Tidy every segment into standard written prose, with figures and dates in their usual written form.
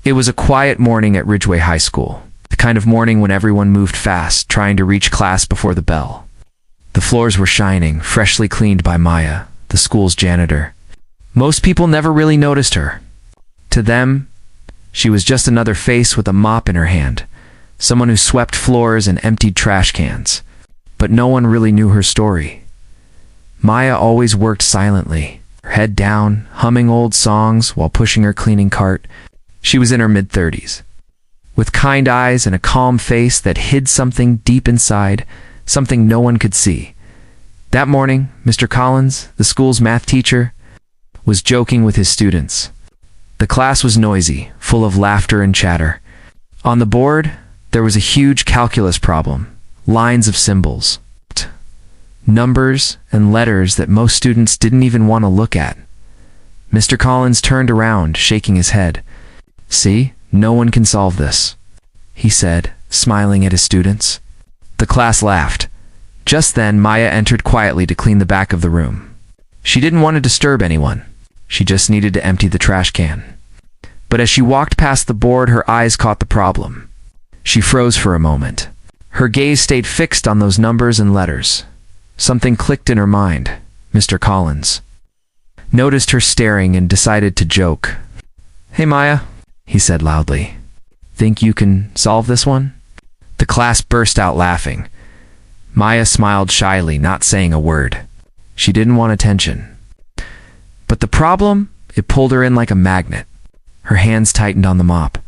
It was a quiet morning at Ridgeway High School, the kind of morning when everyone moved fast, trying to reach class before the bell. The floors were shining, freshly cleaned by Maya, the school's janitor. Most people never really noticed her. To them, she was just another face with a mop in her hand, someone who swept floors and emptied trash cans. But no one really knew her story. Maya always worked silently, her head down, humming old songs while pushing her cleaning cart. She was in her mid-30s, with kind eyes and a calm face that hid something deep inside, something no one could see. That morning, Mr. Collins, the school's math teacher, was joking with his students. The class was noisy, full of laughter and chatter. On the board, there was a huge calculus problem, lines of symbols, numbers and letters that most students didn't even want to look at. Mr. Collins turned around, shaking his head. "See, no one can solve this," he said, smiling at his students. The class laughed. Just then, Maya entered quietly to clean the back of the room. She didn't want to disturb anyone. She just needed to empty the trash can. But as she walked past the board, her eyes caught the problem. She froze for a moment. Her gaze stayed fixed on those numbers and letters. Something clicked in her mind. Mr. Collins noticed her staring and decided to joke. "Hey, Maya," he said loudly. "Think you can solve this one?" The class burst out laughing. Maya smiled shyly, not saying a word. She didn't want attention. But the problem, it pulled her in like a magnet. Her hands tightened on the mop.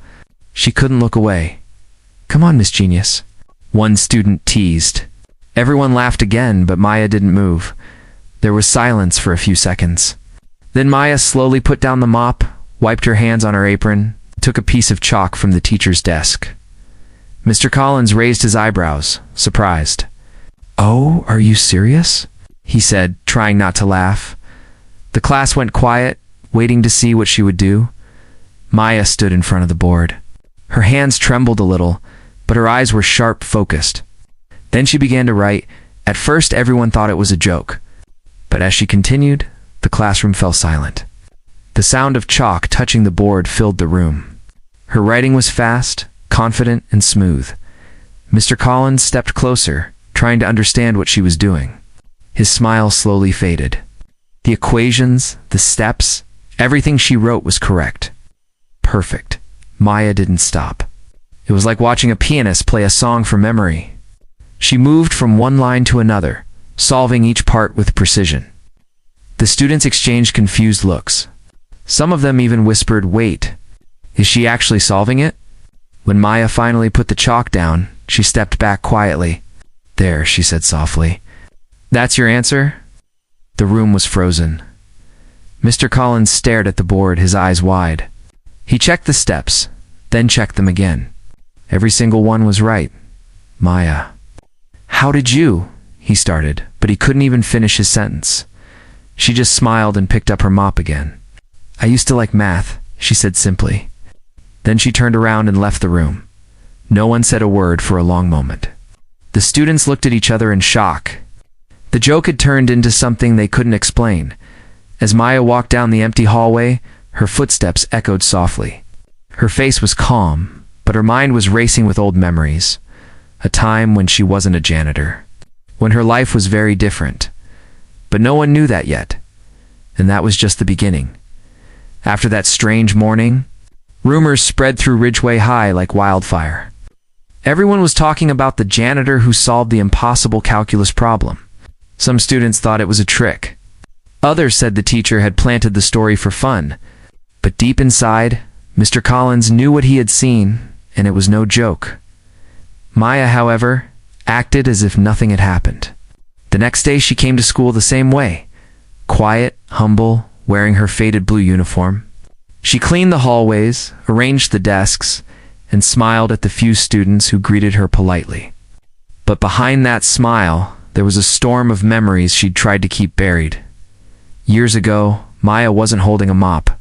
She couldn't look away. "Come on, Miss Genius," one student teased. Everyone laughed again, but Maya didn't move. There was silence for a few seconds. Then Maya slowly put down the mop, wiped her hands on her apron, took a piece of chalk from the teacher's desk. Mr. Collins raised his eyebrows, surprised. "Oh, are you serious?" he said, trying not to laugh. The class went quiet, waiting to see what she would do. Maya stood in front of the board. Her hands trembled a little, but her eyes were sharp, focused. Then she began to write. At first, everyone thought it was a joke. But as she continued, the classroom fell silent. The sound of chalk touching the board filled the room. Her writing was fast, confident, and smooth. Mr. Collins stepped closer, trying to understand what she was doing. His smile slowly faded. The equations, the steps, everything she wrote was correct. Perfect. Maya didn't stop. It was like watching a pianist play a song from memory. She moved from one line to another, solving each part with precision. The students exchanged confused looks. Some of them even whispered, "Wait, is she actually solving it?" When Maya finally put the chalk down, she stepped back quietly. "There," she said softly. "That's your answer?" The room was frozen. Mr. Collins stared at the board, his eyes wide. He checked the steps, then checked them again. Every single one was right. Maya. "How did you?" he started, but he couldn't even finish his sentence. She just smiled and picked up her mop again. "I used to like math," she said simply. Then she turned around and left the room. No one said a word for a long moment. The students looked at each other in shock. The joke had turned into something they couldn't explain. As Maya walked down the empty hallway, her footsteps echoed softly. Her face was calm, but her mind was racing with old memories. A time when she wasn't a janitor. When her life was very different. But no one knew that yet. And that was just the beginning. After that strange morning, rumors spread through Ridgeway High like wildfire. Everyone was talking about the janitor who solved the impossible calculus problem. Some students thought it was a trick. Others said the teacher had planted the story for fun. But deep inside, Mr. Collins knew what he had seen, and it was no joke. Maya, however, acted as if nothing had happened. The next day she came to school the same way. Quiet, humble, wearing her faded blue uniform. She cleaned the hallways, arranged the desks, and smiled at the few students who greeted her politely. But behind that smile, there was a storm of memories she'd tried to keep buried. Years ago, Maya wasn't holding a mop.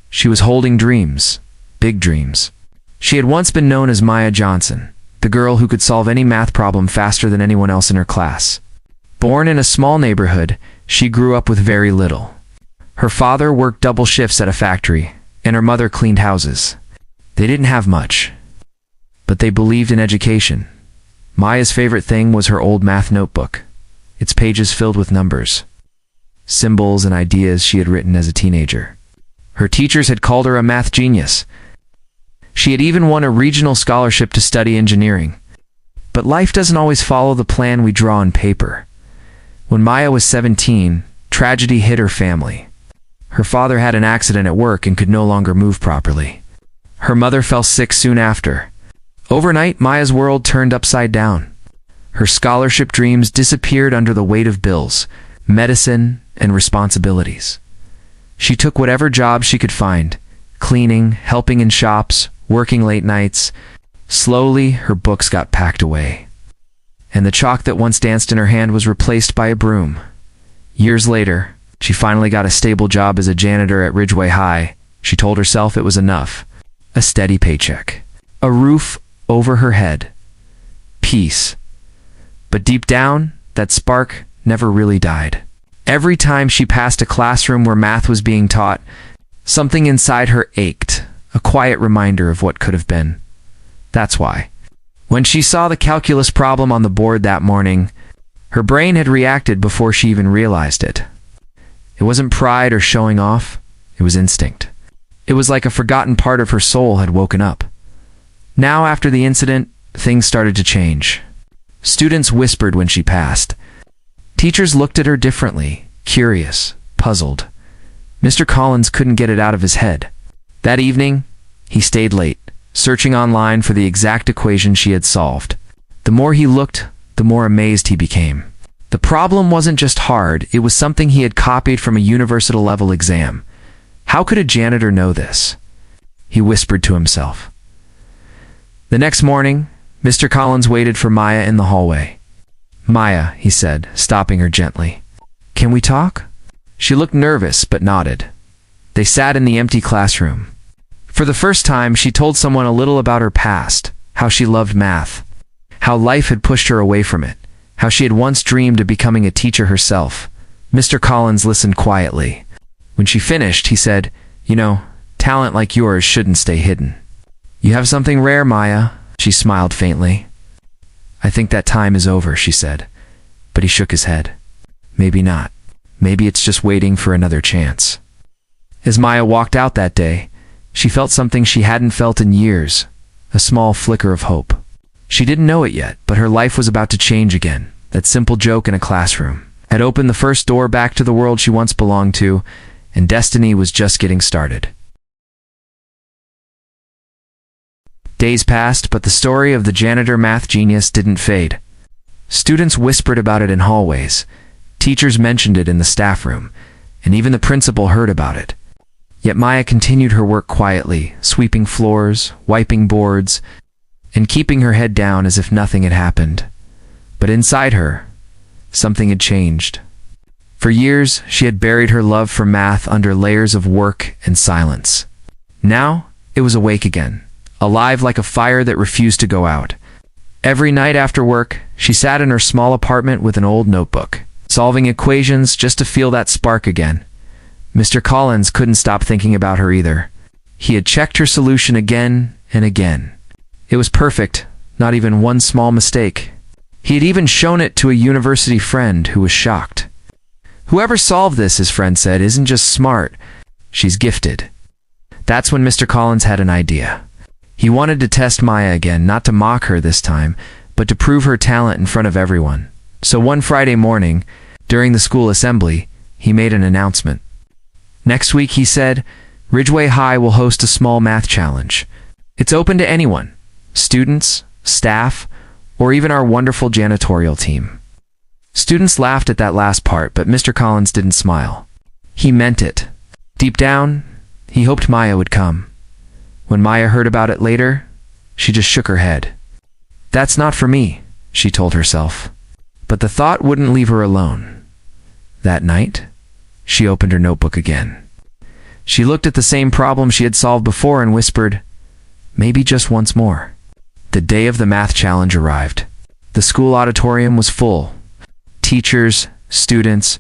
She was holding dreams, big dreams. She had once been known as Maya Johnson, the girl who could solve any math problem faster than anyone else in her class. Born in a small neighborhood, she grew up with very little. Her father worked double shifts at a factory, and her mother cleaned houses. They didn't have much, but they believed in education. Maya's favorite thing was her old math notebook, its pages filled with numbers, symbols, and ideas she had written as a teenager. Her teachers had called her a math genius. She had even won a regional scholarship to study engineering. But life doesn't always follow the plan we draw on paper. When Maya was 17, tragedy hit her family. Her father had an accident at work and could no longer move properly. Her mother fell sick soon after. Overnight, Maya's world turned upside down. Her scholarship dreams disappeared under the weight of bills, medicine, and responsibilities. She took whatever job she could find, cleaning, helping in shops, working late nights. Slowly, her books got packed away, and the chalk that once danced in her hand was replaced by a broom. Years later, she finally got a stable job as a janitor at Ridgeway High. She told herself it was enough. A steady paycheck, a roof over her head, peace. But deep down, that spark never really died. Every time she passed a classroom where math was being taught, something inside her ached, a quiet reminder of what could have been. That's why, when she saw the calculus problem on the board that morning, her brain had reacted before she even realized it. It wasn't pride or showing off, it was instinct. It was like a forgotten part of her soul had woken up. Now, after the incident, things started to change. Students whispered when she passed. Teachers looked at her differently, curious, puzzled. Mr. Collins couldn't get it out of his head. That evening, he stayed late, searching online for the exact equation she had solved. The more he looked, the more amazed he became. The problem wasn't just hard, it was something he had copied from a university-level exam. How could a janitor know this? He whispered to himself. The next morning, Mr. Collins waited for Maya in the hallway. "Maya," he said, stopping her gently. "Can we talk?" She looked nervous, but nodded. They sat in the empty classroom. For the first time, she told someone a little about her past, how she loved math, how life had pushed her away from it, how she had once dreamed of becoming a teacher herself. Mr. Collins listened quietly. When she finished, he said, "You know, talent like yours shouldn't stay hidden." "You have something rare, Maya," she smiled faintly. "I think that time is over," she said, but he shook his head. "Maybe not. Maybe it's just waiting for another chance." As Maya walked out that day, she felt something she hadn't felt in years, a small flicker of hope. She didn't know it yet, but her life was about to change again. That simple joke in a classroom had opened the first door back to the world she once belonged to, and destiny was just getting started. Days passed, but the story of the janitor math genius didn't fade. Students whispered about it in hallways, teachers mentioned it in the staff room, and even the principal heard about it. Yet Maya continued her work quietly, sweeping floors, wiping boards, and keeping her head down as if nothing had happened. But inside her, something had changed. For years, she had buried her love for math under layers of work and silence. Now, it was awake again, alive like a fire that refused to go out. Every night after work, she sat in her small apartment with an old notebook, solving equations just to feel that spark again. Mr. Collins couldn't stop thinking about her either. He had checked her solution again and again. It was perfect, not even one small mistake. He had even shown it to a university friend who was shocked. "Whoever solved this," his friend said, "isn't just smart, she's gifted." That's when Mr. Collins had an idea. He wanted to test Maya again, not to mock her this time, but to prove her talent in front of everyone. So one Friday morning, during the school assembly, he made an announcement. Next week, he said, Ridgeway High will host a small math challenge. It's open to anyone, students, staff, or even our wonderful janitorial team. Students laughed at that last part, but Mr. Collins didn't smile. He meant it. Deep down, he hoped Maya would come. When Maya heard about it later, she just shook her head. "That's not for me," she told herself. But the thought wouldn't leave her alone. That night, she opened her notebook again. She looked at the same problem she had solved before and whispered, "Maybe just once more." The day of the math challenge arrived. The school auditorium was full. Teachers, students,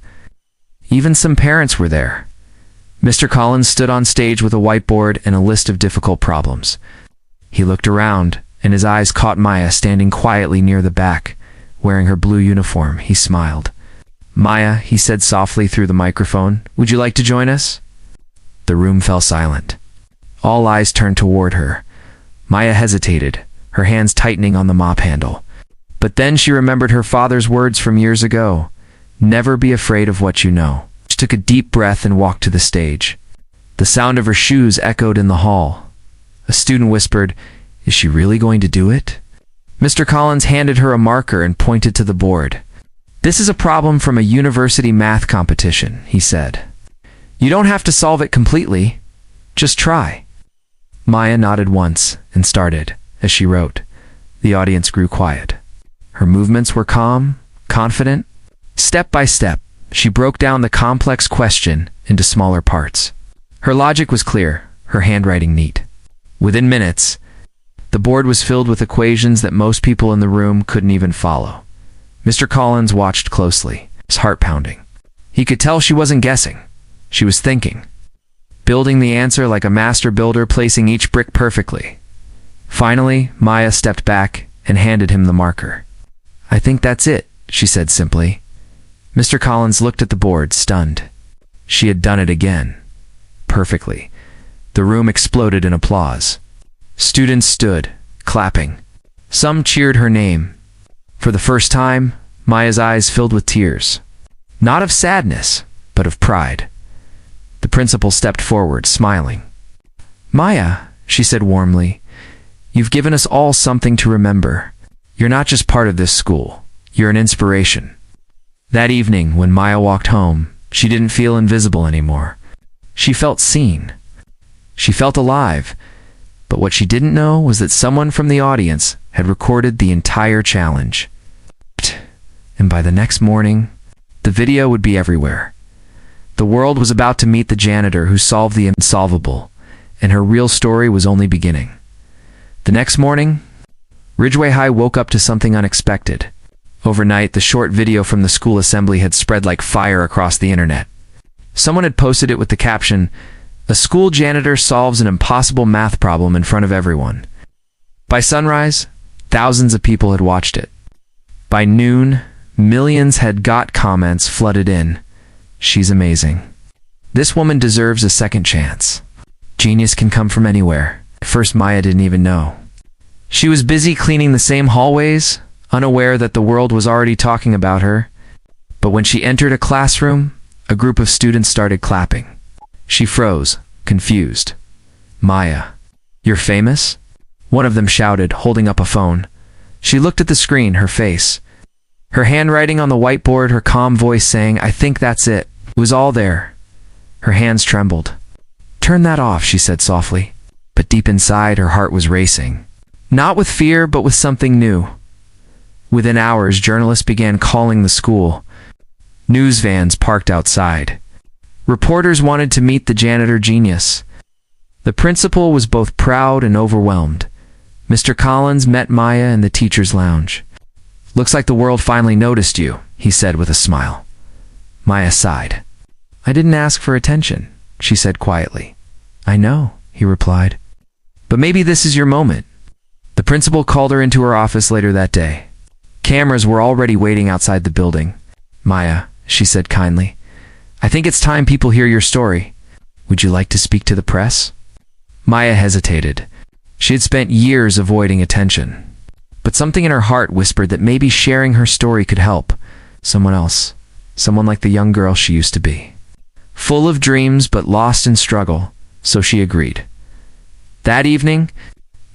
even some parents were there. Mr. Collins stood on stage with a whiteboard and a list of difficult problems. He looked around, and his eyes caught Maya standing quietly near the back, wearing her blue uniform. He smiled. "Maya," he said softly through the microphone, "would you like to join us?" The room fell silent. All eyes turned toward her. Maya hesitated, her hands tightening on the mop handle. But then she remembered her father's words from years ago. Never be afraid of what you know. She took a deep breath and walked to the stage. The sound of her shoes echoed in the hall. A student whispered, "Is she really going to do it?" Mr. Collins handed her a marker and pointed to the board. "This is a problem from a university math competition," he said. "You don't have to solve it completely. Just try." Maya nodded once and started. As she wrote, the audience grew quiet. Her movements were calm, confident. Step by step, she broke down the complex question into smaller parts. Her logic was clear, her handwriting neat. Within minutes, the board was filled with equations that most people in the room couldn't even follow. Mr. Collins watched closely, his heart pounding. He could tell she wasn't guessing. She was thinking, building the answer like a master builder, placing each brick perfectly. Finally, Maya stepped back and handed him the marker. "I think that's it," she said simply. Mr. Collins looked at the board, stunned. She had done it again. Perfectly. The room exploded in applause. Students stood, clapping. Some cheered her name. For the first time, Maya's eyes filled with tears. Not of sadness, but of pride. The principal stepped forward, smiling. "Maya," she said warmly, "you've given us all something to remember. You're not just part of this school. You're an inspiration." That evening, when Maya walked home, she didn't feel invisible anymore. She felt seen. She felt alive. But what she didn't know was that someone from the audience had recorded the entire challenge. And by the next morning, the video would be everywhere. The world was about to meet the janitor who solved the unsolvable, and her real story was only beginning. The next morning, Ridgeway High woke up to something unexpected. Overnight, the short video from the school assembly had spread like fire across the internet. Someone had posted it with the caption, "A school janitor solves an impossible math problem in front of everyone." By sunrise, thousands of people had watched it. By noon, millions had got comments flooded in. "She's amazing. This woman deserves a second chance. Genius can come from anywhere." At first, Maya didn't even know. She was busy cleaning the same hallways, unaware that the world was already talking about her. But when she entered a classroom, a group of students started clapping. She froze, confused. "Maya, you're famous?" One of them shouted, holding up a phone. She looked at the screen, her face. Her handwriting on the whiteboard, her calm voice saying, "I think that's it." It was all there. Her hands trembled. "Turn that off," she said softly. But deep inside, her heart was racing. Not with fear, but with something new. Within hours, journalists began calling the school. News vans parked outside. Reporters wanted to meet the janitor genius. The principal was both proud and overwhelmed. Mr. Collins met Maya in the teacher's lounge. "Looks like the world finally noticed you," he said with a smile. Maya sighed. "I didn't ask for attention," she said quietly. "I know," he replied. "But maybe this is your moment." The principal called her into her office later that day. Cameras were already waiting outside the building. "Maya," she said kindly, "I think it's time people hear your story. Would you like to speak to the press?" Maya hesitated. She had spent years avoiding attention. But something in her heart whispered that maybe sharing her story could help someone else, someone like the young girl she used to be. Full of dreams but lost in struggle, so she agreed. That evening,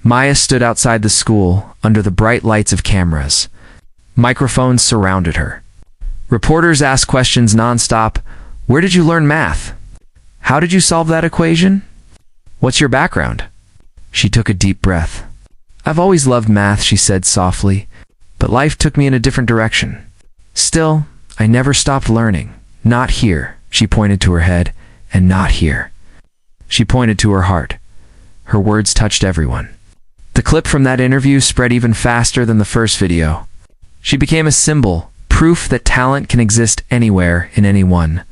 Maya stood outside the school under the bright lights of cameras. Microphones surrounded her. Reporters asked questions nonstop. "Where did you learn math? How did you solve that equation? What's your background?" She took a deep breath. "I've always loved math," she said softly, "but life took me in a different direction. Still, I never stopped learning. Not here," she pointed to her head, "and not here." She pointed to her heart. Her words touched everyone. The clip from that interview spread even faster than the first video. She became a symbol, proof that talent can exist anywhere in anyone.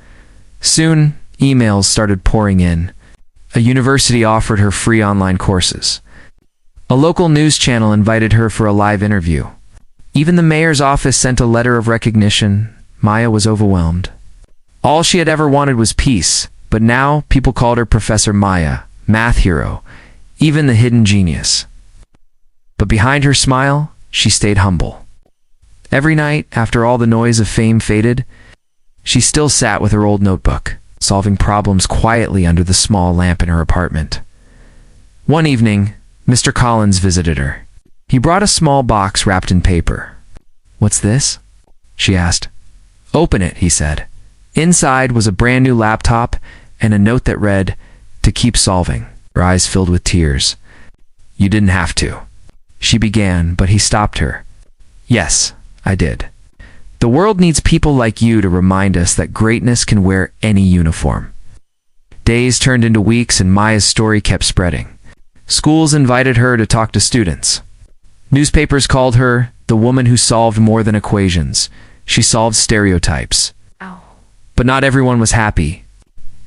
Soon, emails started pouring in. A university offered her free online courses. A local news channel invited her for a live interview. Even the mayor's office sent a letter of recognition. Maya was overwhelmed. All she had ever wanted was peace, but now people called her Professor Maya, math hero, even the hidden genius. But behind her smile, she stayed humble. Every night, after all the noise of fame faded, she still sat with her old notebook, solving problems quietly under the small lamp in her apartment. One evening, Mr. Collins visited her. He brought a small box wrapped in paper. "What's this?" she asked. "Open it," he said. Inside was a brand new laptop and a note that read, "To keep solving." Her eyes filled with tears. "You didn't have to," she began, but he stopped her. "Yes, I did. The world needs people like you to remind us that greatness can wear any uniform." Days turned into weeks and Maya's story kept spreading. Schools invited her to talk to students. Newspapers called her the woman who solved more than equations. She solved stereotypes. Ow. But not everyone was happy.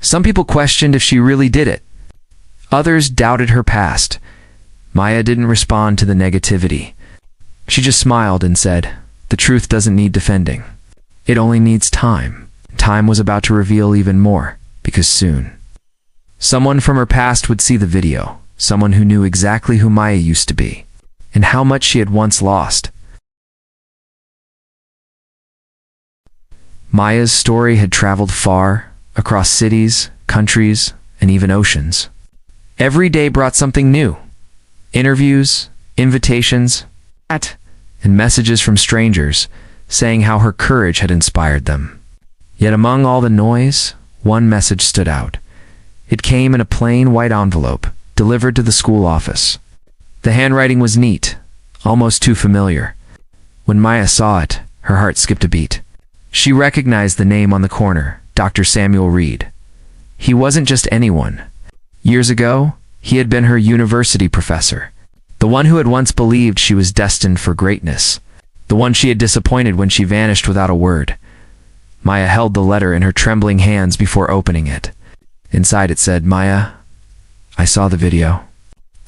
Some people questioned if she really did it. Others doubted her past. Maya didn't respond to the negativity. She just smiled and said, "The truth doesn't need defending. It only needs time." Time was about to reveal even more, because soon, someone from her past would see the video, someone who knew exactly who Maya used to be, and how much she had once lost. Maya's story had traveled far, across cities, countries, and even oceans. Every day brought something new. Interviews, invitations, and messages from strangers saying how her courage had inspired them. Yet among all the noise, one message stood out. It came in a plain white envelope, delivered to the school office. The handwriting was neat, almost too familiar. When Maya saw it, her heart skipped a beat. She recognized the name on the corner, Dr. Samuel Reed. He wasn't just anyone. Years ago, he had been her university professor, the one who had once believed she was destined for greatness, the one she had disappointed when she vanished without a word. Maya held the letter in her trembling hands before opening it. Inside it said, "Maya, I saw the video.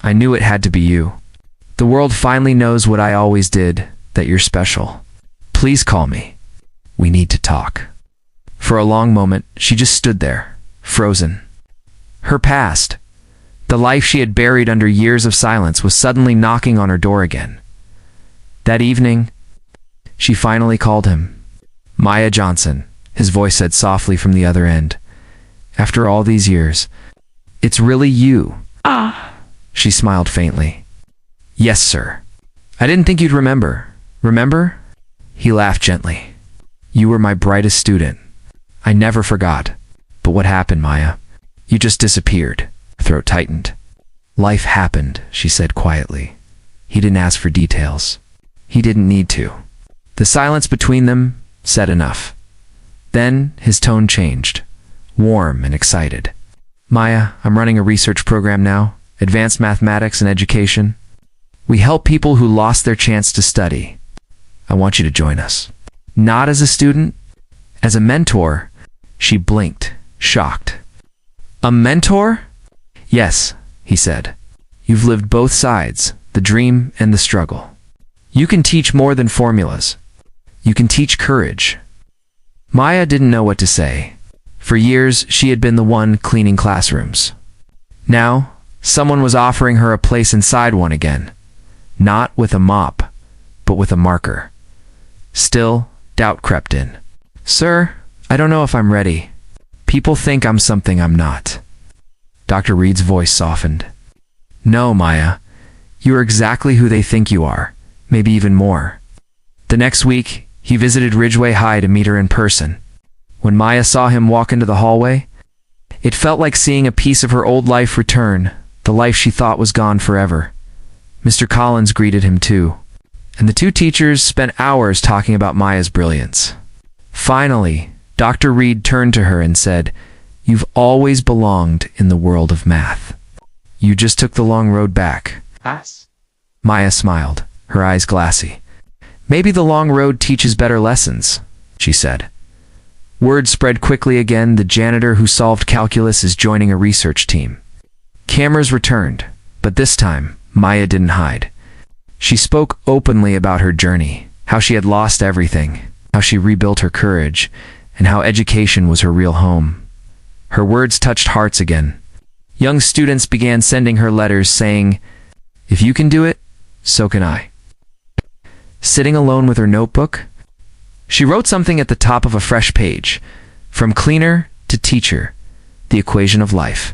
I knew it had to be you. The world finally knows what I always did, that you're special. Please call me. We need to talk." For a long moment, she just stood there, frozen. Her past, the life she had buried under years of silence, was suddenly knocking on her door again. That evening, she finally called him. "Maya Johnson," his voice said softly from the other end. "After all these years, it's really you." Ah. She smiled faintly. "Yes, sir. I didn't think you'd remember." "Remember?" He laughed gently. "You were my brightest student. I never forgot. But what happened, Maya? You just disappeared." Her throat tightened. "Life happened," she said quietly. He didn't ask for details. He didn't need to. The silence between them said enough. Then his tone changed, warm and excited. "Maya, I'm running a research program now, advanced mathematics and education. We help people who lost their chance to study. I want you to join us." Not as a student, as a mentor. She blinked, shocked. "A mentor?" "Yes," he said. "You've lived both sides, the dream and the struggle. You can teach more than formulas. You can teach courage." Maya didn't know what to say. For years, she had been the one cleaning classrooms. Now, someone was offering her a place inside one again. Not with a mop, but with a marker. Still, doubt crept in. "Sir, I don't know if I'm ready. People think I'm something I'm not." Dr. Reed's voice softened. "No, Maya. You are exactly who they think you are, maybe even more." The next week, he visited Ridgeway High to meet her in person. When Maya saw him walk into the hallway, it felt like seeing a piece of her old life return, the life she thought was gone forever. Mr. Collins greeted him too, and the two teachers spent hours talking about Maya's brilliance. Finally, Dr. Reed turned to her and said, "You've always belonged in the world of math. You just took the long road back." Us? Maya smiled, her eyes glassy. "Maybe the long road teaches better lessons," she said. Word spread quickly again. The janitor who solved calculus is joining a research team. Cameras returned, but this time, Maya didn't hide. She spoke openly about her journey, how she had lost everything, how she rebuilt her courage, and how education was her real home. Her words touched hearts again. Young students began sending her letters saying, "If you can do it, so can I." Sitting alone with her notebook, she wrote something at the top of a fresh page, "From cleaner to teacher, the equation of life."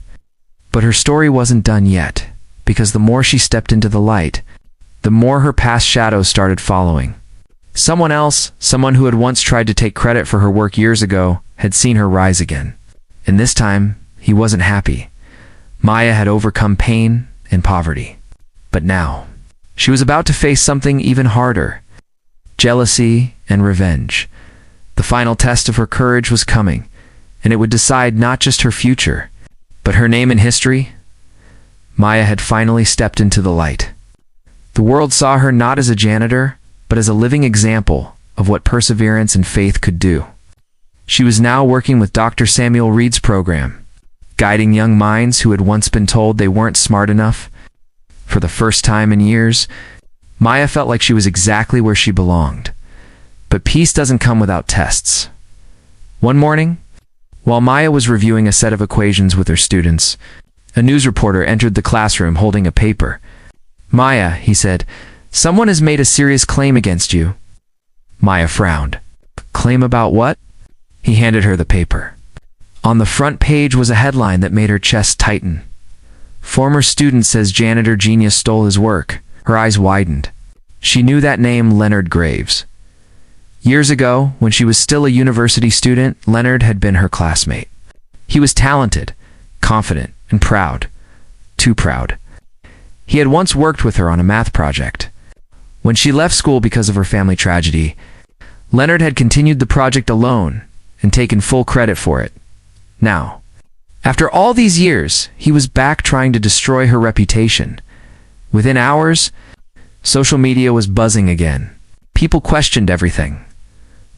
But her story wasn't done yet, because the more she stepped into the light, the more her past shadows started following. Someone else, someone who had once tried to take credit for her work years ago, had seen her rise again. And this time, he wasn't happy. Maya had overcome pain and poverty. But now, she was about to face something even harder: jealousy and revenge. The final test of her courage was coming, and it would decide not just her future, but her name in history. Maya had finally stepped into the light. The world saw her not as a janitor, but as a living example of what perseverance and faith could do. She was now working with Dr. Samuel Reed's program, guiding young minds who had once been told they weren't smart enough. For the first time in years, Maya felt like she was exactly where she belonged. But peace doesn't come without tests. One morning, while Maya was reviewing a set of equations with her students, a news reporter entered the classroom holding a paper. "Maya," he said, "someone has made a serious claim against you." Maya frowned. "Claim about what?" He handed her the paper. On the front page was a headline that made her chest tighten. "Former student says janitor genius stole his work." Her eyes widened. She knew that name, Leonard Graves. Years ago, when she was still a university student, Leonard had been her classmate. He was talented, confident, and proud. Too proud. He had once worked with her on a math project. When she left school because of her family tragedy, Leonard had continued the project alone and taken full credit for it. Now, after all these years, he was back trying to destroy her reputation. Within hours, social media was buzzing again. People questioned everything.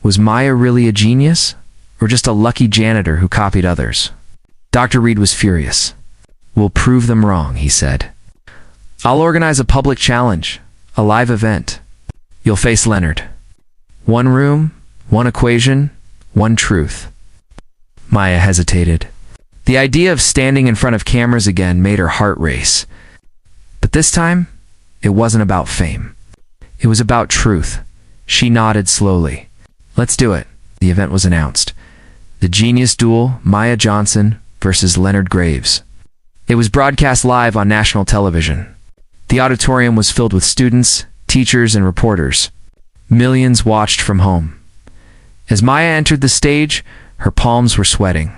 Was Maya really a genius, or just a lucky janitor who copied others? Dr. Reed was furious. "We'll prove them wrong," he said. "I'll organize a public challenge, a live event. You'll face Leonard. One room, one equation, one truth." Maya hesitated. The idea of standing in front of cameras again made her heart race. But this time, it wasn't about fame. It was about truth. She nodded slowly. "Let's do it." The event was announced. The Genius Duel, Maya Johnson versus Leonard Graves. It was broadcast live on national television. The auditorium was filled with students, teachers, and reporters. Millions watched from home. As Maya entered the stage, her palms were sweating.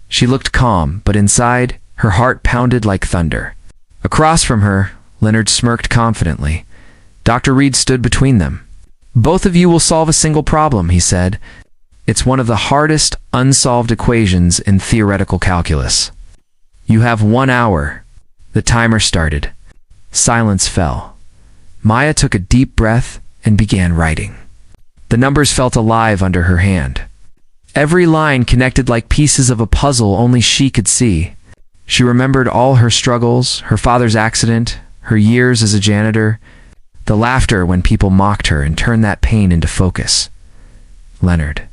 She looked calm, but inside, her heart pounded like thunder. Across from her, Leonard smirked confidently. Dr. Reed stood between them. "Both of you will solve a single problem," he said. "It's one of the hardest unsolved equations in theoretical calculus. You have 1 hour." The timer started. Silence fell. Maya took a deep breath and began writing. The numbers felt alive under her hand. Every line connected like pieces of a puzzle only she could see. She remembered all her struggles, her father's accident, her years as a janitor, the laughter when people mocked her and turned that pain into focus. Leonard,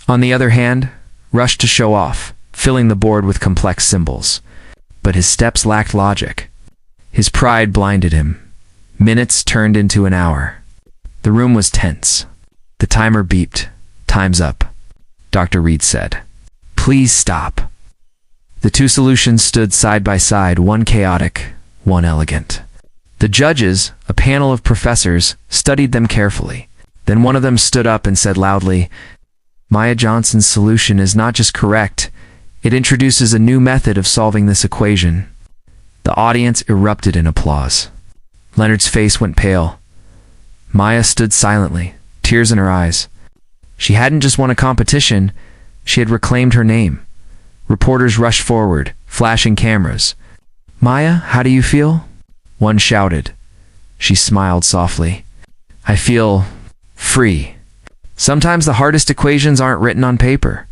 on the other hand, rushed to show off, filling the board with complex symbols. But his steps lacked logic. His pride blinded him. Minutes turned into an hour. The room was tense. The timer beeped. "Time's up," Dr. Reed said. "Please stop." The two solutions stood side by side, one chaotic, one elegant. The judges, a panel of professors, studied them carefully. Then one of them stood up and said loudly, "Maya Johnson's solution is not just correct, it introduces a new method of solving this equation." The audience erupted in applause. Leonard's face went pale. Maya stood silently, tears in her eyes. She hadn't just won a competition, she had reclaimed her name. Reporters rushed forward, flashing cameras. "Maya, how do you feel?" One shouted. She smiled softly. "I feel free. Sometimes the hardest equations aren't written on paper.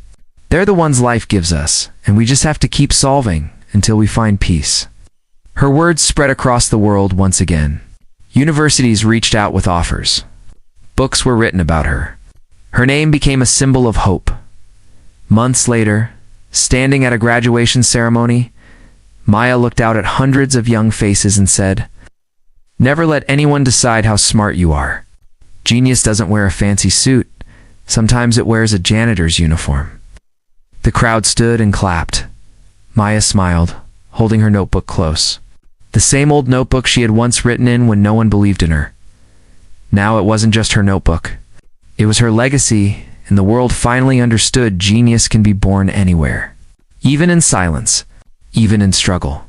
They're the ones life gives us, and we just have to keep solving until we find peace." Her words spread across the world once again. Universities reached out with offers. Books were written about her. Her name became a symbol of hope. Months later, standing at a graduation ceremony, Maya looked out at hundreds of young faces and said, "Never let anyone decide how smart you are. Genius doesn't wear a fancy suit. Sometimes it wears a janitor's uniform." The crowd stood and clapped. Maya smiled, holding her notebook close. The same old notebook she had once written in when no one believed in her. Now it wasn't just her notebook. It was her legacy, and the world finally understood genius can be born anywhere. Even in silence, even in struggle.